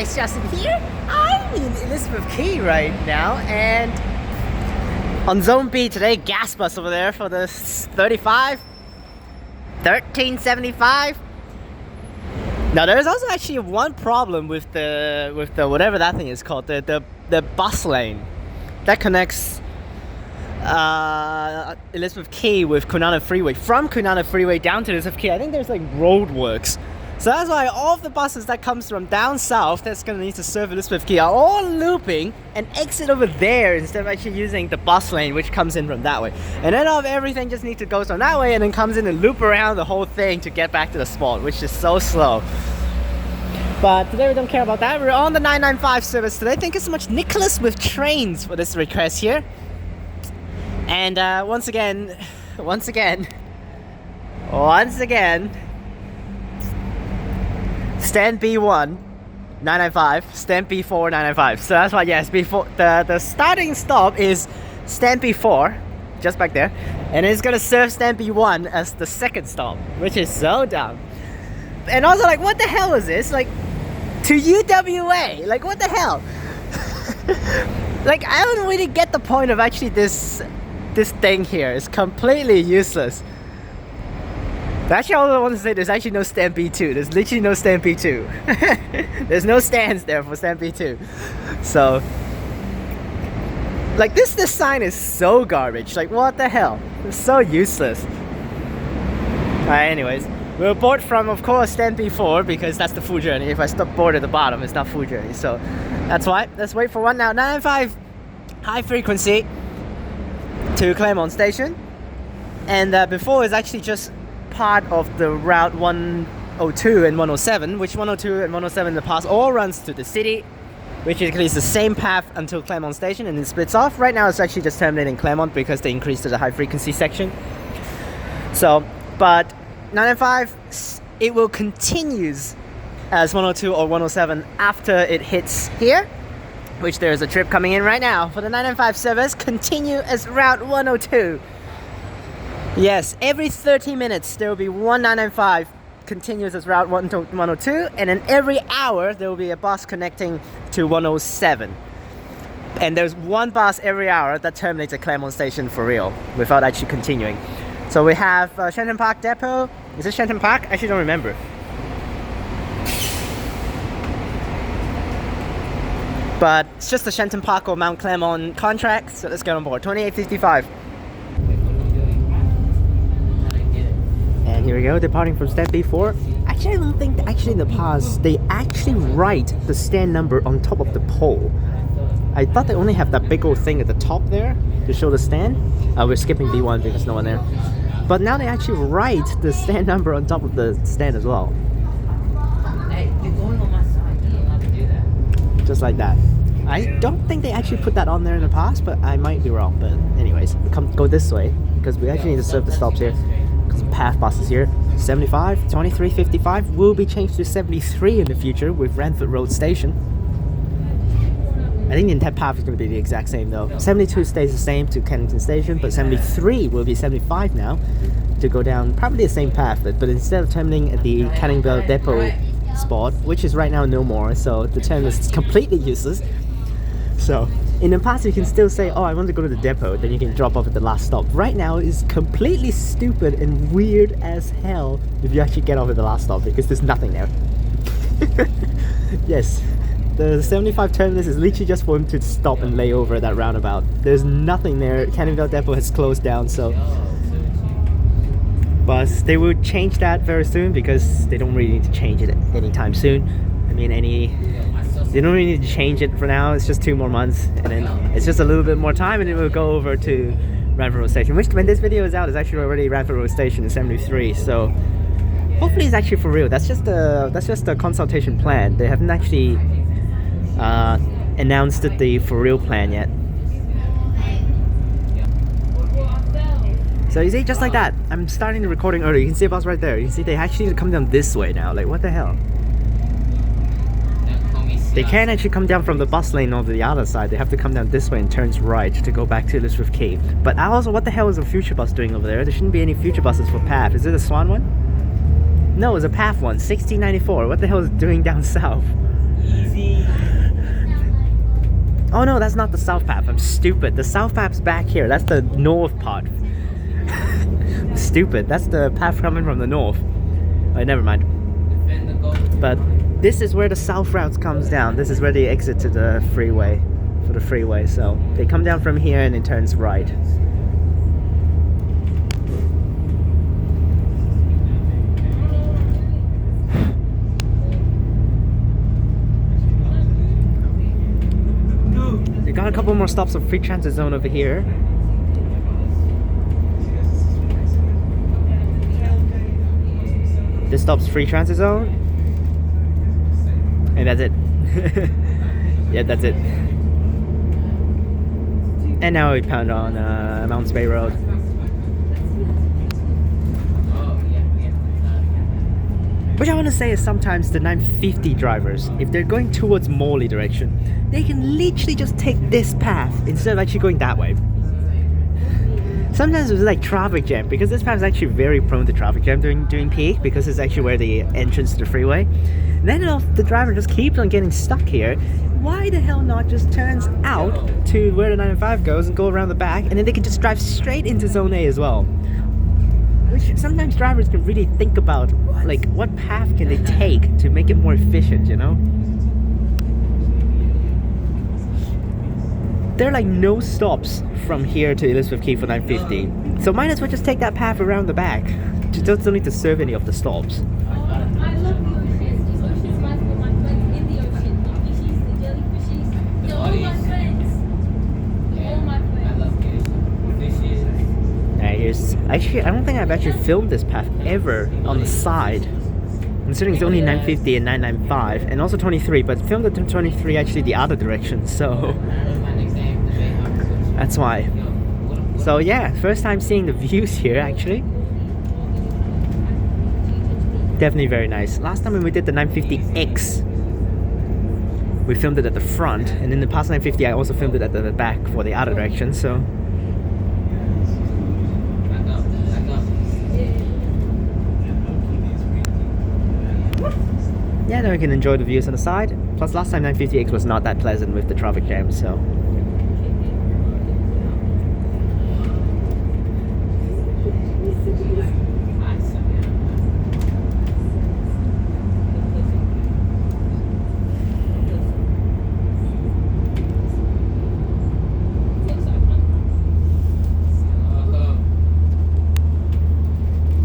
guys, Justin here. I'm in Elizabeth Quay right now, and on Zone B today, gas bus over there for the 1375. Now there's also actually one problem with the whatever that thing is called, the bus lane that connects Elizabeth Quay with Kwinana Freeway. From Kwinana Freeway down to Elizabeth Quay, I think there's like roadworks. So that's why all of the buses that comes from down south that's going to need to serve Elizabeth Quay are all looping and exit over there instead of actually using the bus lane which comes in from that way. And then everything just needs to go from that way and then comes in and loop around the whole thing to get back to the spot, which is so slow. But today we don't care about that. We're on the 995 service today. Thank you so much, Nicholas with Trains, for this request here. And once again, stand B1 995, stand B4 995. So that's why, yes, before the starting stop is stand B4, just back there, and it's gonna serve stand B1 as the second stop, which is so dumb. And also, like, what the hell is this? Like, to UWA, like, what the hell? Like, I don't really get the point of actually this thing here. It's completely useless. Actually, all I want to say, there's actually no stand B2. There's literally no stand B2. There's no stands there for stand B2. So, like, this sign is so garbage. Like, what the hell? It's so useless. Alright, anyways, we'll board from, of course, stand B4 because that's the full journey. If I stop board at the bottom, it's not full journey. So, that's why. Let's wait for one now. 995 high frequency to Claremont Station. And before is actually just part of the route 102 and 107, which 102 and 107 in the past all runs to the city, which is the same path until Claremont Station, and it splits off. Right now it's actually just terminating Claremont because they increased to the high frequency section. So, but 995, it will continue as 102 or 107 after it hits here, which there's a trip coming in right now for the 995 service, continue as route 102. Yes, every 30 minutes there will be one 995 continues as route 102, and then every hour there will be a bus connecting to 107. And there's one bus every hour that terminates at Claremont Station for real, without actually continuing. So we have Shenton Park Depot. Is it Shenton Park? I actually don't remember. But it's just the Shenton Park or Mount Claremont contract, so let's get on board. 2855. And here we go, departing from stand B4. Actually, I don't think in the past they actually write the stand number on top of the pole. I thought they only have that big old thing at the top there to show the stand. We're skipping B1 because there's no one there. But now they actually write the stand number on top of the stand as well. Hey, you're going on my side. You're not allowed to do that. Just like that. I don't think they actually put that on there in the past, but I might be wrong. But anyways, go this way because we actually need to serve the stops here. Some path buses here. 75, 2355 will be changed to 73 in the future with Ranford Road Station. I think the intent path is going to be the exact same though. 72 stays the same to Kennington Station, but 73 will be 75 now to go down probably the same path, but instead of terminating at the Canning Bell Depot spot, which is right now no more, so the terminus is completely useless. So in the past you can still say, oh, I want to go to the depot, then you can drop off at the last stop. Right now it's completely stupid and weird as hell if you actually get off at the last stop because there's nothing there. Yes, the 75 terminus is literally just for him to stop and lay over at that roundabout. There's nothing there. Cannonvale Depot has closed down, so but they will change that very soon because they don't really need to change it anytime soon. I mean, they don't really need to change it for now. It's just 2 more months, and then it's just a little bit more time, and it will go over to Ranford Road Station. Which, when this video is out, is actually already Ranford Road Station in 73. So hopefully, it's actually for real. That's just a consultation plan. They haven't actually announced the for real plan yet. So you see, just like that, I'm starting the recording early. You can see a bus right there. You can see they actually come down this way now. Like, what the hell? They can't actually come down from the bus lane over the other side. They have to come down this way and turns right to go back to Elizabeth Quay. But also, what the hell is a future bus doing over there? There shouldn't be any future buses for PATH. Is it a Swan one? No, it's a PATH one, 1694. What the hell is it doing down south? Easy. Oh no, that's not the south path. I'm stupid. The south path's back here. That's the north part. Stupid. That's the path coming from the north. Oh, never mind. Defend the goal. But this is where the south route comes down. This is where they exit to the freeway. For the freeway. So they come down from here and it turns right. They got a couple more stops of free transit zone over here. This stops free transit zone. And that's it. Yeah, that's it. And now we pound on Mountains Bay Road. Which I want to say is sometimes the 950 drivers, if they're going towards Morley direction, they can literally just take this path instead of actually going that way. Sometimes it's like traffic jam, because this path is actually very prone to traffic jam during peak, because it's actually where the entrance to the freeway. And then the driver just keeps on getting stuck here. Why the hell not just turns out to where the 905 goes and go around the back, and then they can just drive straight into Zone A as well. Which sometimes drivers can really think about, like, what path can they take to make it more efficient, you know? There are like no stops from here to Elizabeth Quay for 950, so might as well just take that path around the back. Just don't need to serve any of the stops. I love the ocean. The ocean's life with my friends in the ocean. The fishies, the jellyfishies. They're all my friends. All my friends. I love fishes. Here's actually, I don't think I've actually filmed this path ever on the side. Considering it's only 950 and 995 and also 23, but filmed at 23 actually the other direction, so that's why. So yeah, first time seeing the views here actually. Definitely very nice. Last time when we did the 950X, we filmed it at the front, and in the past 950 I also filmed it at the back for the other direction, so. Yeah, now we can enjoy the views on the side. Plus last time 950X was not that pleasant with the traffic jam, so.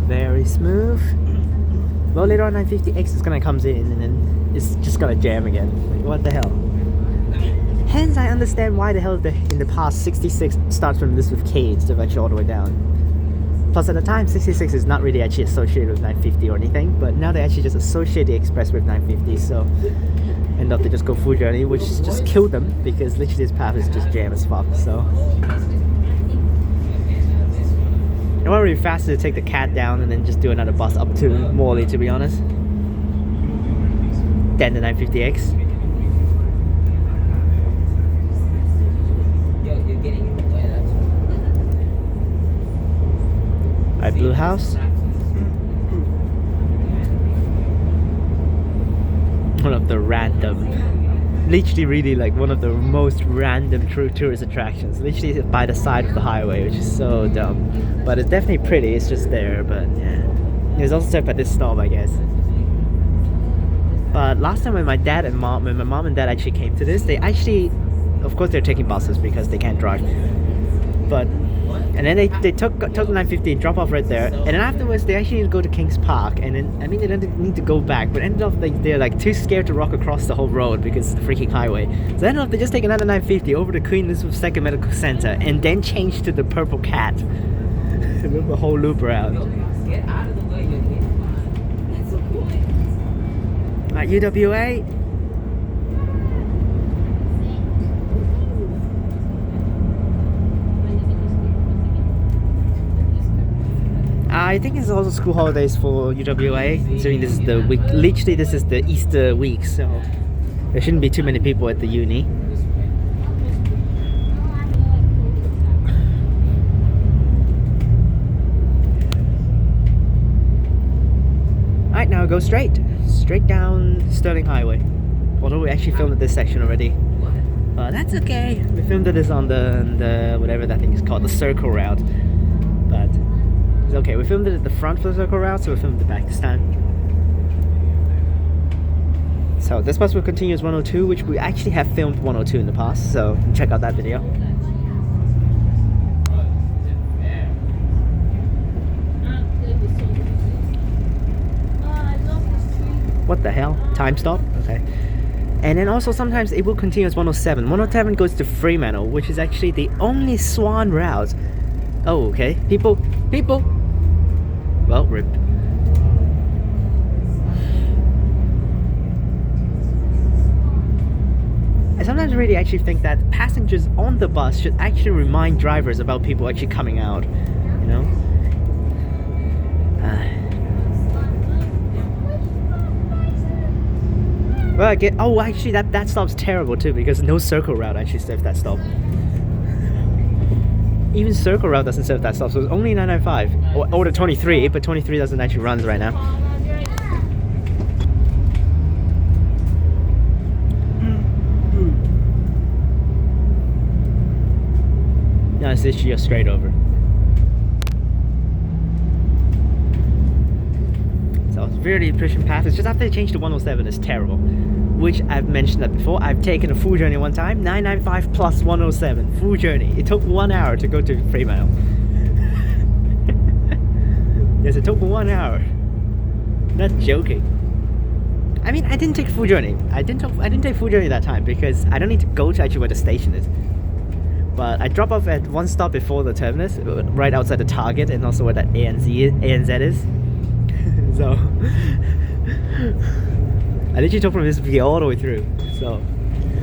Very smooth. Well, later on 950X is gonna come in and then it's just gonna jam again. Like, what the hell? Hence, I understand why the hell in the past 66 starts from this with K instead of actually all the way down. Plus at the time 66 is not really actually associated with 950 or anything, but now they actually just associate the express with 950, so end up they just go full journey, which just killed them because literally this path is just jam as fuck, so. It would be faster to take the cat down and then just do another bus up to Morley, to be honest, than the 950X. You're getting in the way, that's Alright, Blue House. One of the literally really like one of the most random true tourist attractions. Literally by the side of the highway, which is so dumb. But it's definitely pretty, it's just there, but yeah. It's also set by this stop, I guess. But last time when my mom and dad actually came to this, they actually, of course they're taking buses because they can't drive. But and then they took the 950 and drop off right there, and then afterwards they actually need to go to Kings Park, and then I mean they didn't need to go back, but ended up they're like too scared to walk across the whole road because it's the freaking highway. So ended up they just take another 950 over to Queen Elizabeth II Medical Center and then change to the Purple Cat. Move the whole loop around. Get out of the way, you're getting fine. That's so cool. At UWA. I think it's also school holidays for UWA, considering this is the week. Literally, this is the Easter week, so there shouldn't be too many people at the uni. Alright, now go straight down Stirling Highway. Although we actually filmed this section already. What? But that's okay. We filmed this on the whatever that thing is called, the circle route. But it's okay. We filmed it at the front for the circle route, so we filmed it back this time. So this bus will continue as 102, which we actually have filmed 102 in the past. So check out that video. What the hell? Time stop? Okay. And then also sometimes it will continue as 107. 107 goes to Fremantle, which is actually the only Swan route. Oh, okay. People! Well, rip. I sometimes really actually think that passengers on the bus should actually remind drivers about people actually coming out, you know? Well, I get. Oh, actually, that stop's terrible too because no circle route actually serves that stop. Even circle route doesn't serve that stop, so it's only 995 or the 23, but 23 doesn't actually run right now. No, it's literally just straight over. So it's very efficient path. It's just after they changed to 107, it's terrible. Which I've mentioned that before. I've taken a full journey one time, 995 plus 107, full journey. It took 1 hour to go to Fremantle. Yes, it took 1 hour. Not joking. I mean, I didn't take full journey. I didn't take full journey that time because I don't need to go to actually where the station is. But I drop off at one stop before the terminus, right outside the Target, and also where that ANZ is. So I literally took from this view all the way through.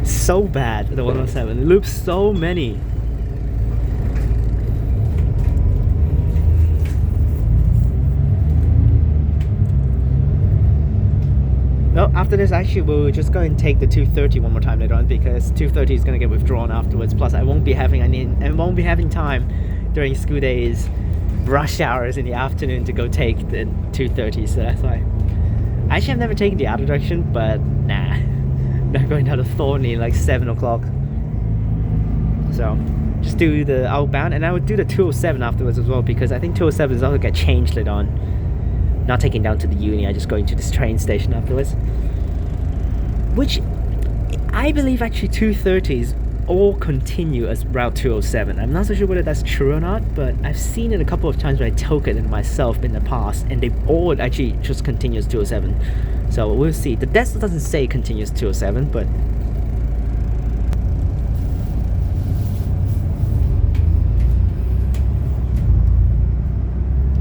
So bad, the 107. It loops so many. Well, after this, actually, we'll just go and take the 230 one more time later on because 230 is going to get withdrawn afterwards. Plus, I won't be having time during school days, rush hours in the afternoon to go take the 230. So that's why. Actually, I've never taken the other direction, but nah, not going down to Thornley like 7 o'clock. So just do the outbound, and I would do the 207 afterwards as well because I think 207 is also get changed later on. Not taking down to the uni, I just going to this train station afterwards. Which I believe actually 230s all continue as Route 207. I'm not so sure whether that's true or not, but I've seen it a couple of times when I took it myself in the past, and they all actually just continues 207. So we'll see. The desk doesn't say continues 207, but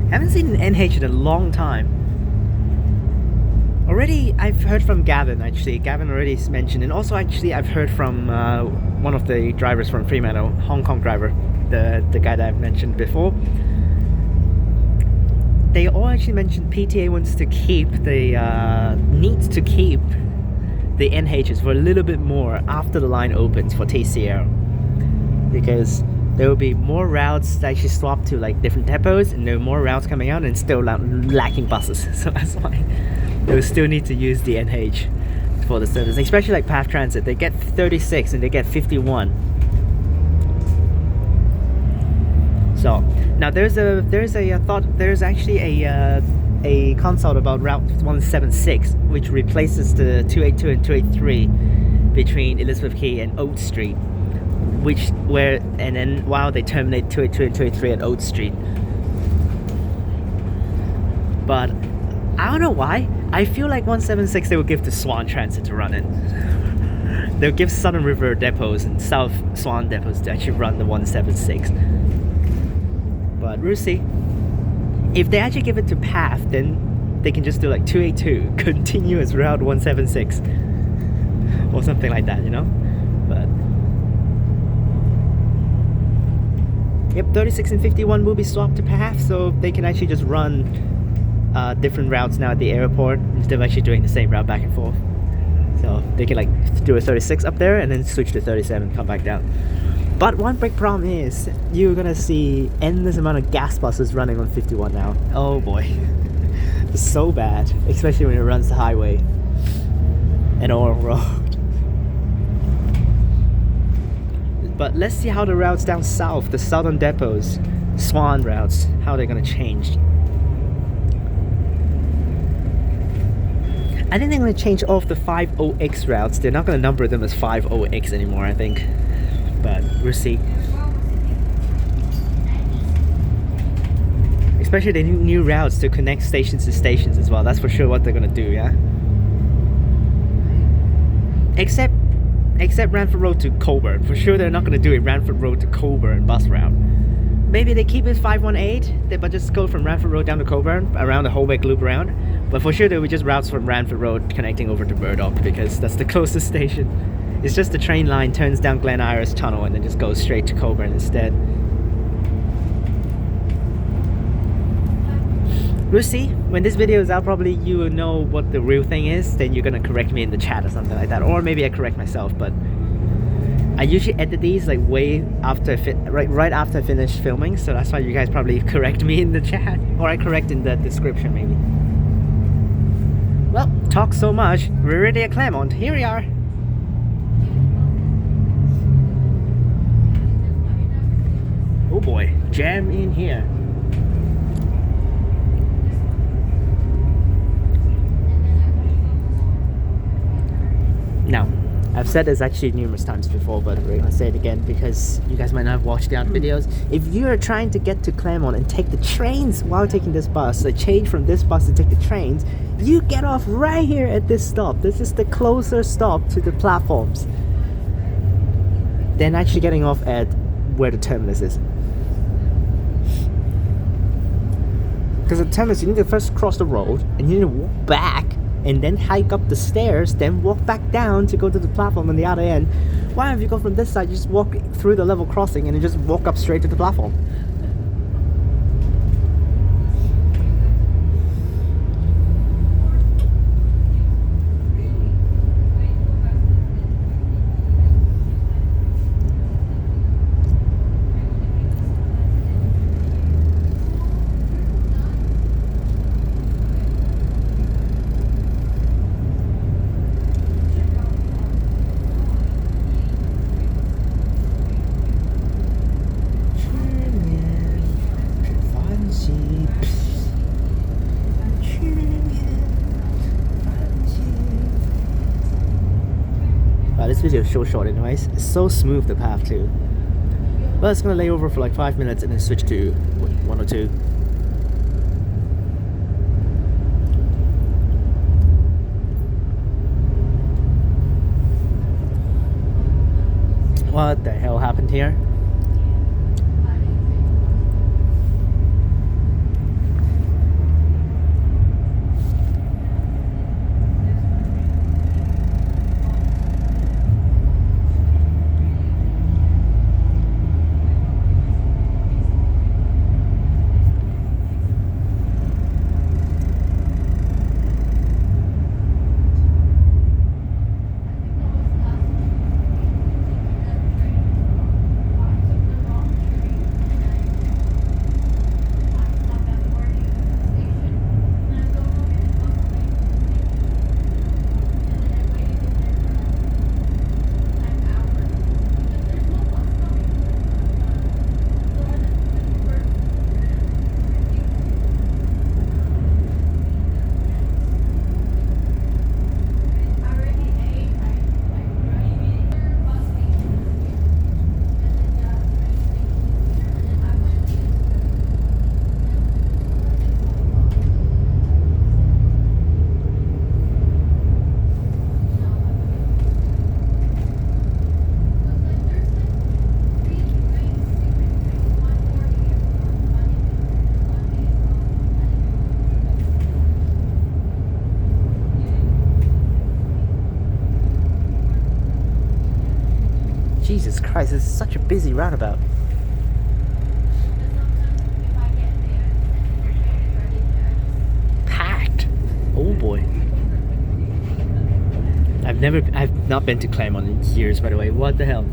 I haven't seen an NH in a long time. Already, I've heard from Gavin actually. Gavin already mentioned, and also actually I've heard from one of the drivers from Fremantle, Hong Kong driver, the guy that I've mentioned before. They all actually mentioned PTA wants to keep needs to keep the NHs for a little bit more after the line opens for TCL, because there will be more routes that actually swap to like different depots, and there are more routes coming out and still lacking buses. So that's why they will still need to use the NH for the service, especially like Path Transit. They get 36 and they get 51. So now there's actually a consult about Route 176, which replaces the 282 and 283 between Elizabeth Quay and Old Street, and then while they terminate 282 and 283 at Old Street. But I don't know why. I feel like 176 they will give to Swan Transit to run it. They'll give Southern River depots and South Swan depots to actually run the 176. But we'll see. If they actually give it to Path, then they can just do like 282 continuous Route 176 or something like that, you know. But yep, 36 and 51 will be swapped to Path, so they can actually just run different routes now at the airport instead of actually doing the same route back and forth. So they can like do a 36 up there and then switch to 37, come back down. But one big problem is you're gonna see endless amount of gas buses running on 51 now. Oh boy. It's so bad, especially when it runs the highway. an oil road. But let's see how the routes down south, the southern depots, Swan routes, how they're gonna change. I think they're gonna change off the 50X routes. They're not gonna number them as 50X anymore, I think. But we'll see. Especially the new routes to connect stations to stations as well. That's for sure what they're gonna do, yeah? Except Ranford Road to Coburn. For sure they're not gonna do it Ranford Road to Coburn bus route. Maybe they keep it 518, but just go from Ranford Road down to Coburn, around the Holbeck loop around. But for sure there will be just routes from Ranford Road connecting over to Burdock, because that's the closest station. It's just the train line turns down Glen Iris Tunnel and then just goes straight to Coburn instead. We'll see. When this video is out, probably you will know what the real thing is. Then you're gonna correct me in the chat or something like that, or maybe I correct myself. But I usually edit these like way after right after I finish filming, so that's why you guys probably correct me in the chat, or I correct in the description maybe. Well, talk so much. We're already at Claremont. Here we are. Oh boy, jam in here. Now, I've said this actually numerous times before, but we're gonna say it again because you guys might not have watched the other videos. If you're trying to get to Claremont and take the trains while taking this bus, so change from this bus to take the trains, you get off right here at this stop. This is the closer stop to the platforms than actually getting off at where the terminus is. Because at the terminus, you need to first cross the road and you need to walk back and then hike up the stairs, then walk back down to go to the platform on the other end. Why if you go from this side, you just walk through the level crossing and then just walk up straight to the platform. This video is so short anyways. It's so smooth, the path too. Well, it's gonna lay over for like 5 minutes and then switch to 102. What the hell happened here? Jesus Christ, this is such a busy roundabout. Packed. Oh boy. I've not been to Claremont in years, by the way. What the hell?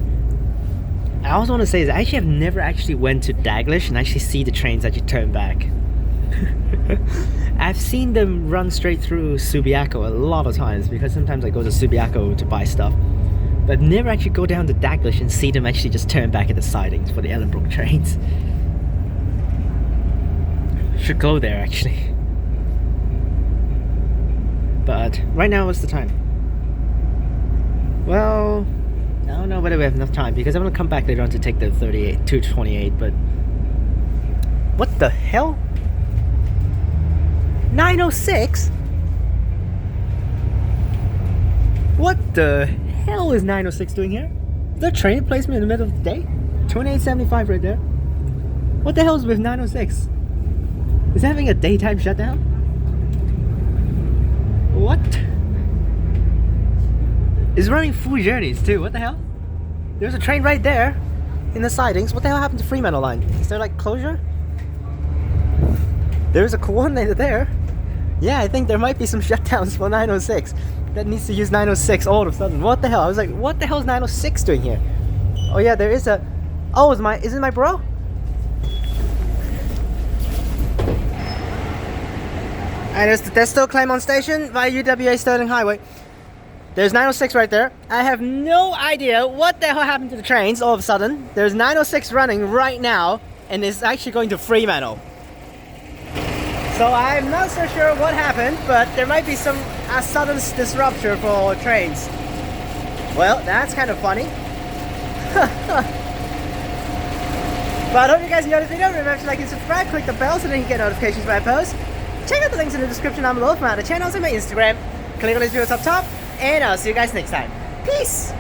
I also want to say is I actually have never actually went to Daglish and actually see the trains actually turn back. I've seen them run straight through Subiaco a lot of times because sometimes I go to Subiaco to buy stuff. But never actually go down to Daglish and see them actually just turn back at the sidings for the Ellenbrook trains. Should go there actually. But right now, what's the time? Well, I don't know whether we have enough time because I'm gonna come back later on to take the 228, but what the hell? 906? What the hell is 906 doing here? Is there a train that placed me in the middle of the day? 2875 right there. What the hell is with 906? Is it having a daytime shutdown? What? It's running full journeys too, what the hell? There's a train right there in the sidings. What the hell happened to Fremantle line? Is there like closure? There's a coordinator there. Yeah, I think there might be some shutdowns for 906 that needs to use 906 all of a sudden. What the hell? I was like, what the hell is 906 doing here? Oh yeah, there is a... Oh, is it my bro? And there's still Claremont Station via UWA and Stirling Highway. There's 906 right there. I have no idea what the hell happened to the trains all of a sudden. There's 906 running right now, and it's actually going to Fremantle. So I'm not so sure what happened, but there might be some sudden disruption for trains. Well, that's kind of funny. But I hope you guys enjoyed the video. Remember to like and subscribe, click the bell so that you can get notifications when I post. Check out the links in the description down below for my other channels and my Instagram. Click on these videos up top, and I'll see you guys next time. Peace!